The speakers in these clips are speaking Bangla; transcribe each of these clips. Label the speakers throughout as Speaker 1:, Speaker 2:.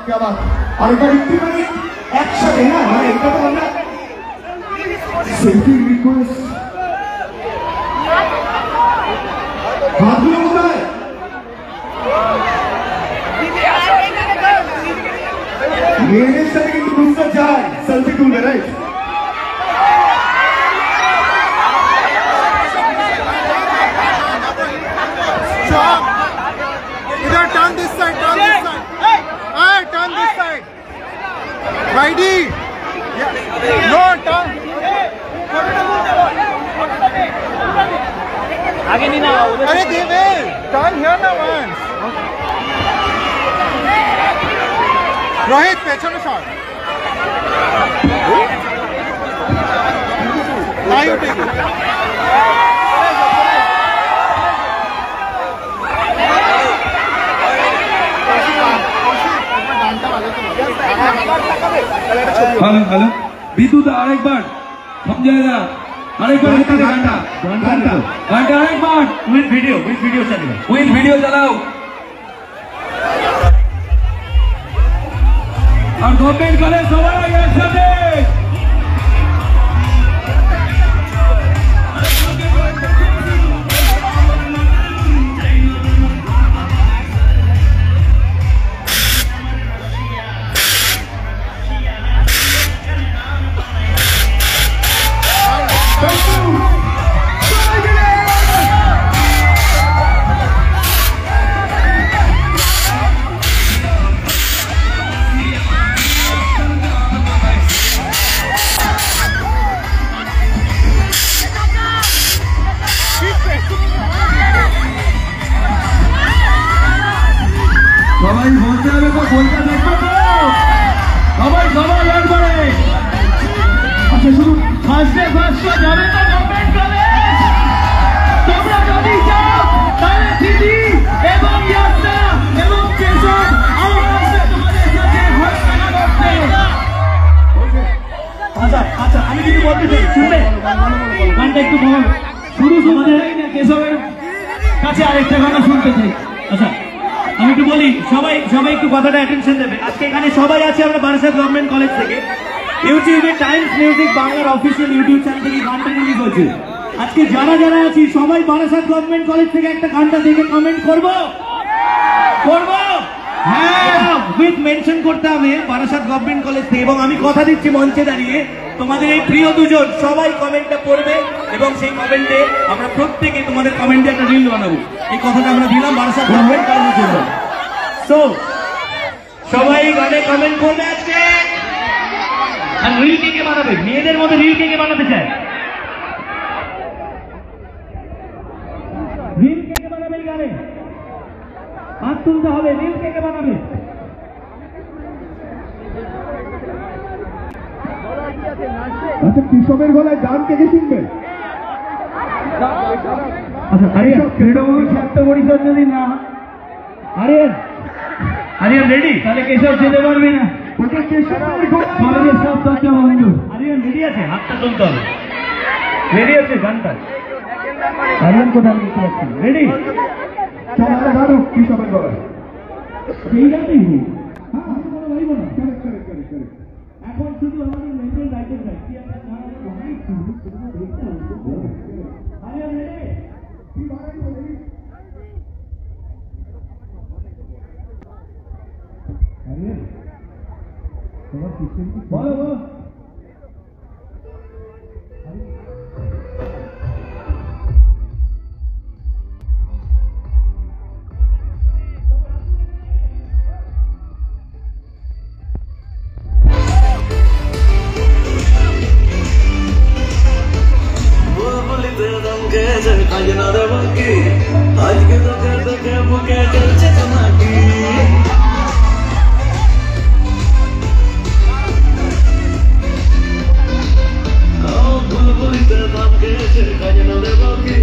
Speaker 1: क्या बात और एक बार একটুখানি একসাথে না মানে এটা তো আমরা সেলফি রিকোয়েস্ট হাতগুলো কোথায় মেয়েদের সাথে কিন্তু বুঝতে চাই সেলফি তুলবে রাইট
Speaker 2: इधर turn this side, turn this side. Hey, turn this side. Righty. Yeah. No, turn.
Speaker 3: आगे नहीं ना
Speaker 2: अरे they will. Turn here now once. Rohit, পেছনে shot. Now you take it.
Speaker 4: Hello hello বিদ্যুৎ আরেকবার সমঝায়না আরেকবার ঘন্টা ঘন্টা ঘন্টা আরেকবার উইথ ভিডিও চালাও আর কমেন্ট করে সবাই একসাথে সবাই বলতে হবে তো বলতে দেখবো তো সবাই একবারে আচ্ছা শুধু ফার্স্টে যাবে তো গভর্নমেন্ট কলেজ তোমরা যদি যাও তাহলে দিদি এবং ইয়াসা এবং কেশব আমার আসবে তোমাদের সাথে হাত মেলা করতে আচ্ছা আচ্ছা, আমি কিছু বলতে চাই, শুনবে গানটা একটু কমাবে। শুরু আমাদের কেশবের কাছে আরেকটা গানা শুনতে চাই। আচ্ছা আমি একটু বলি, সবাই সবাই একটু কথাটা অ্যাটেনশন দেবে। আজকে এখানে সবাই আছে আমরা বারাসাত গভর্নমেন্ট কলেজ থেকে। ইউটিউবে টাইমস মিউজিক বাংলার অফিসিয়াল ইউটিউব চ্যানেল থেকে গানটা রিলিজ হয়েছে। আজকে যারা যারা আছি সবাই বারাসাত গভর্নমেন্ট কলেজ থেকে একটা গানটা দেখে কমেন্ট করবো করবো। হ্যাঁ, উইথ মেনশন করতে হবে বারাসাত গভর্নমেন্ট কলেজ থেকে। এবং আমি কথা দিচ্ছি মঞ্চে দাঁড়িয়ে, তোমাদের এই প্রিয় দুজন সবাই কমেন্টটা পড়বে এবং সেই কমেন্টে আমরা প্রত্যেকে তোমাদের কমেন্টে একটা রিল বানাবো। এই কথাটা আমরা দিলাম বারাসাত গভর্নমেন্ট কলেজের জন্য। সো সবাই গানে কমেন্ট করবে আজকে। আর রিল কে কে বানাবে? মেয়েদের মধ্যে রিল কে কে বানাতে চায়? রিল কে কে বানাবে এই গানে? হাত তুলতে হবে। রিল কে কে বানাবে?
Speaker 1: আচ্ছা, কৃষকের গলায় গান কে কে শুনবে?
Speaker 4: আচ্ছা আরিয়ান, তৃণমূল ছাত্র পরিষদ যদি না, আরিয়ান আরিয়ান রেডি? তাহলে কেশব যেতে পারবি না।
Speaker 1: ওটা কৃষকের গলায়
Speaker 4: কলেজের সব চর্চা বন্ধু। আরিয়ান রেডি আছে? হাতটা তুলতে হবে। রেডি আছে গানটা? আরিয়ান কোথায় লিখতে পারছি? রেডি?
Speaker 1: চল আমরা গান হোক কৃষকের গলায়।
Speaker 4: সেই গানই হোক।
Speaker 1: হ্যাঁ, আমি কোনো বলবো না। Correct.
Speaker 4: এখন শুধু আমাদের মেন্টাল রাইটের চাই। কি একটা গান আছে, আরিয়ান রেডি? বলো বলো।
Speaker 3: আজকে তোকে তোকে বুকে চলছে তোমাকে বুলবুলিতে দাম গেছে কাজে না দেবকে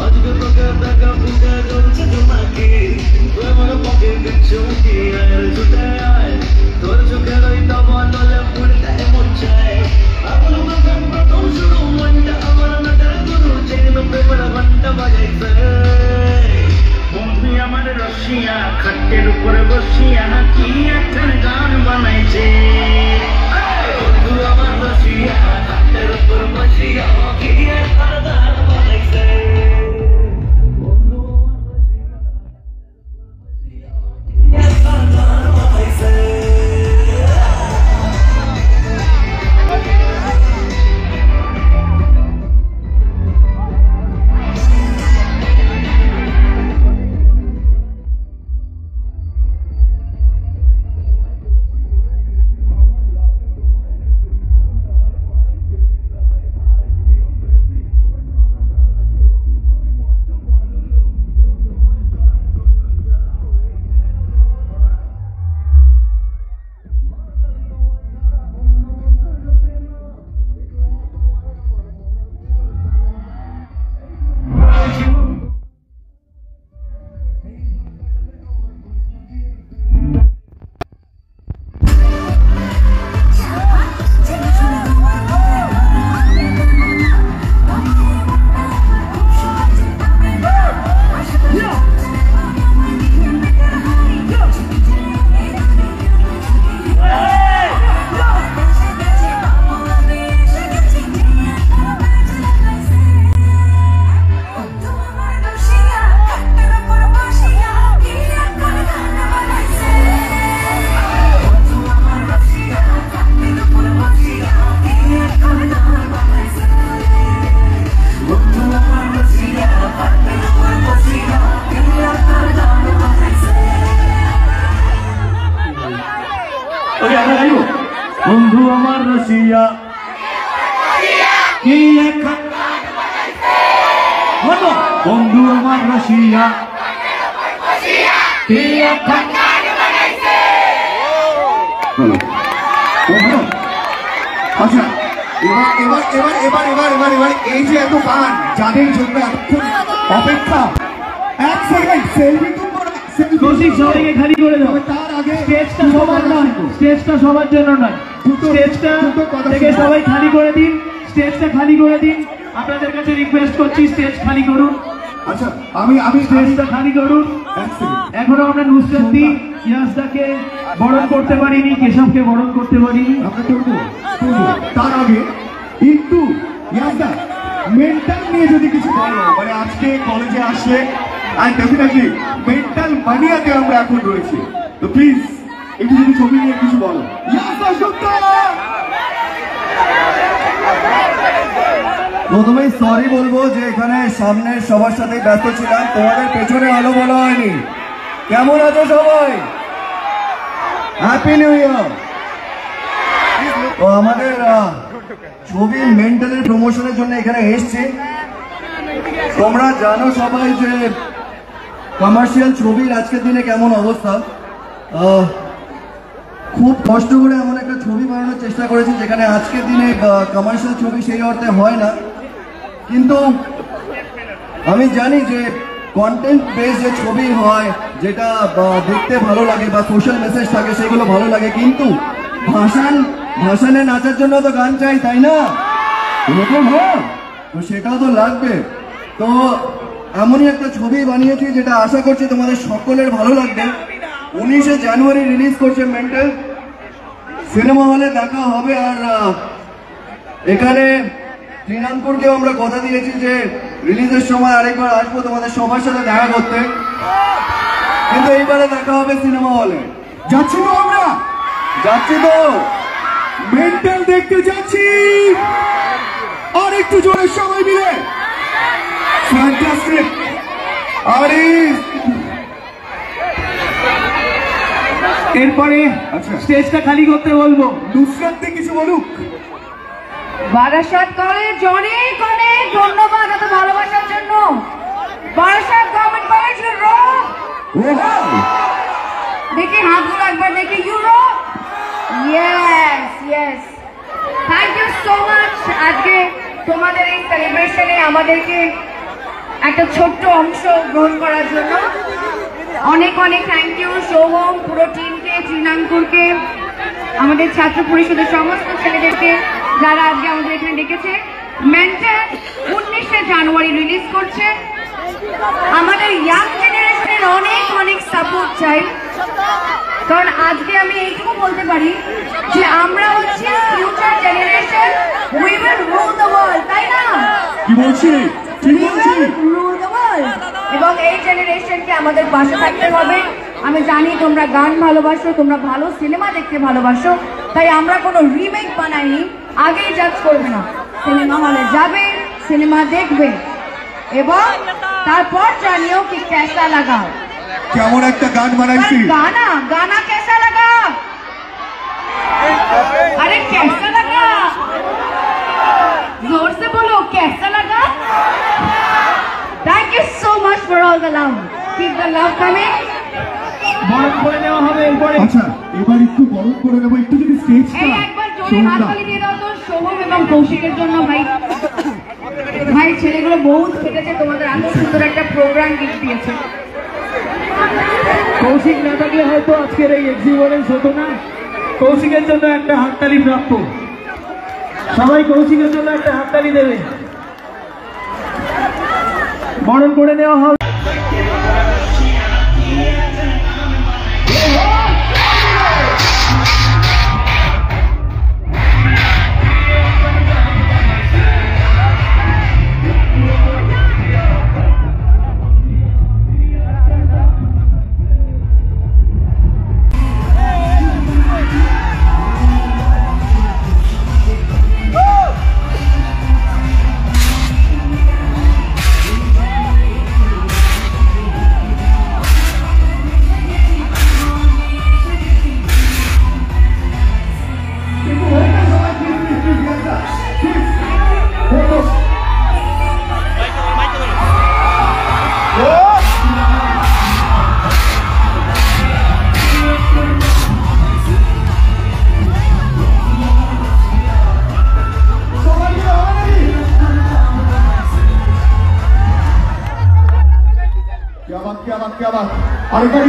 Speaker 3: আজকে তোকে দেখা বুকে চলছে তোমাকে আমার পকে দিচ্ছু কি আর ছুটে আয় তোর চোখে রইতা বললে ফুটতে মন চায় আগুন বাগান প্রথম শুরু মনটা আমার নাটা গুরু চেন প্রেমের ঘন্টা বাজাইছে বন্ধু আমার রসিয়া খাটের উপরে বসিয়া কি একটা গান বানাইছে বন্ধু আমার রসিয়া খাটের উপর বসিয়া কি একটা গান বানাইছে বন্ধু আমার রসিয়া কি একটা গান বানাইছে বন্ধু আমার রসিয়া কি একটা বলো বন্ধু আমার রসিয়া কি একটা
Speaker 1: আচ্ছা, এবার এই যে এত গান যাদের জন্য এতক্ষণ অপেক্ষা, এক সেকেন্ড সেলফি তুলবো না,
Speaker 4: কৌশিক সবাইকে খালি করে দাও।
Speaker 1: তার আগে
Speaker 4: স্টেজটা সবার নয়, স্টেজটা সবার জন্য নয়। স্টেজটা থেকে সবাই খালি করে দিন, স্টেজটা খালি করে দিন। আপনাদের কাছে রিকোয়েস্ট করছি স্টেজ খালি করুন।
Speaker 1: আচ্ছা আমি
Speaker 4: স্টেজটা খালি করুন। এখনো আমরা নুসরাতদি ইয়াসদাকে বরণ করতে পারিনি, কেশবকে বরণ করতে পারিনি।
Speaker 1: আমরা করবো তার আগে কিন্তু ইয়াসদা মেন্টাল নিয়ে যদি কিছু বলো, মানে আজকে কলেজে আসলে অ্যান্ড ডেফিনেটলি মেন্টাল মানিয়াতে আমরা এখন রয়েছি, তো প্লিজ একটু যদি ছবি নিয়ে কিছু বলো। ইয়াসদা সুন্দর।
Speaker 5: প্রথমেই সরি বলবো যে এখানে সামনের সবার সাথে ব্যস্ত ছিলাম, তোমাদের পেছনে আলো বলা হয়নি। কেমন আছো সবাই? Happy new year. তো আমাদের ছবি মেন্টালের প্রমোশনের জন্য এখানে এসছি। তোমরা জানো সবাই যে কমার্শিয়াল ছবির আজকের দিনে কেমন অবস্থা। খুব কষ্ট করে এমন একটা ছবি বানানোর চেষ্টা করেছি যেখানে আজকের দিনে কমার্শিয়াল ছবি সেই অর্থে হয় না, কিন্তু আমি জানি যে কন্টেন্ট বেস যে ছবি হয়, যেটা দেখতে ভালো লাগে বা সোশ্যাল মেসেজ থাকে, সেগুলো ভালো লাগে, কিন্তু ভাষানে নাচার জন্য তো গান চাই, তাই না? এরকম হয়, তো সেটাও তো লাগবে। তো এমনই একটা ছবি বানিয়েছি যেটা আশা করছি তোমাদের সকলের ভালো লাগবে। 19শে জানুয়ারি রিলিজ করছে মেন্টাল, সিনেমা হলে দেখা হবে। আর এখানে শ্রীরামপুরকেও আমরা কথা দিয়েছি যে রিলিজের সময় আরেকবার আসবো তোমাদের সবার সাথে দেখা করতে, কিন্তু এইবারে দেখা হবে সিনেমা হলে।
Speaker 1: যাচ্ছি তো আমরা,
Speaker 5: যাচ্ছি তো
Speaker 1: মেন্টাল দেখতে যাচ্ছি। আর একটু জোরে সবাই মিলে ফ্যান্টাস্টিক। আরে
Speaker 4: এরপরে স্টেজটা খালি করতে বলবো।
Speaker 1: নুসরাতদি কিছু বলুক।
Speaker 6: বারাসাত কলেজ অনেক অনেক ধন্যবাদ এত ভালোবাসার জন্য। Barasat government college rock. দেখি হাতগুলো একবার দেখি, ইউরো। Yes yes, thank you so much. আজকে তোমাদের এই সেলিব্রেশনে আমাদেরকে একটা ছোট্ট অংশ গ্রহণ করার জন্য অনেক অনেক থ্যাংক ইউ। সোহম, পুরো টিমকে, শ্রীরামপুরকে, আমাদের ছাত্র পরিষদের সমস্ত ছেলেদেরকে যারা আজকে আমাদের এখানে ডেকেছে। মেন্টাল 19শে জানুয়ারি রিলিজ করছে। আমাদের ইয়াং জেনারেশনের অনেক অনেক সাপোর্ট চাই, কারণ আজকে আমি এইটুকু বলতে পারি যে আমরা হচ্ছে future generation. We will rule the world, তাই না?
Speaker 1: কি বলছি?
Speaker 6: Rule the world. এবং এই জেনারেশনকে আমাদের পাশে থাকতে হবে। আমি জানি তোমরা গান ভালোবাসো, তোমরা ভালো সিনেমা দেখতে ভালোবাসো, তাই আমরা কোনো রিমেক বানাইনি। আগেই জাজ করবে না, সিনেমা হলে যাবে, সিনেমা দেখবে এবং তারপর জানিও কি কেসা লাগা।
Speaker 1: কেমন একটা গান বানাইছি।
Speaker 6: गाना गाना कैसा लगा? अरे कैसा लगा? जोर से बोलो, कैसा लगा? Thank you so much for all the love. Keep the love coming.
Speaker 4: বরণ করে নেওয়া হবে এরপরে।
Speaker 1: আচ্ছা এবার একটু বরণ করে নেবো, একটু যদি স্টেজটা
Speaker 6: এই একবার জোরে হাততালি দিয়ে দাও তো সোহম এবং কৌশিকের জন্য। ভাই ভাই ছেলেগুলো বহুত খেটেছে, তোমাদের এত সুন্দর একটা প্রোগ্রাম গিফট দিয়েছে।
Speaker 4: কৌশিক না থাকলে হয়তো আজকের এই এক্সিবিশন হতো না। কৌশিকের জন্য একটা হাততালি প্রাপ্য। সবাই কৌশিকের জন্য একটা হাততালি দেবে। বরণ করে নেওয়া হবে।
Speaker 1: क्या बात, क्या बात, क्या बात। और एक बार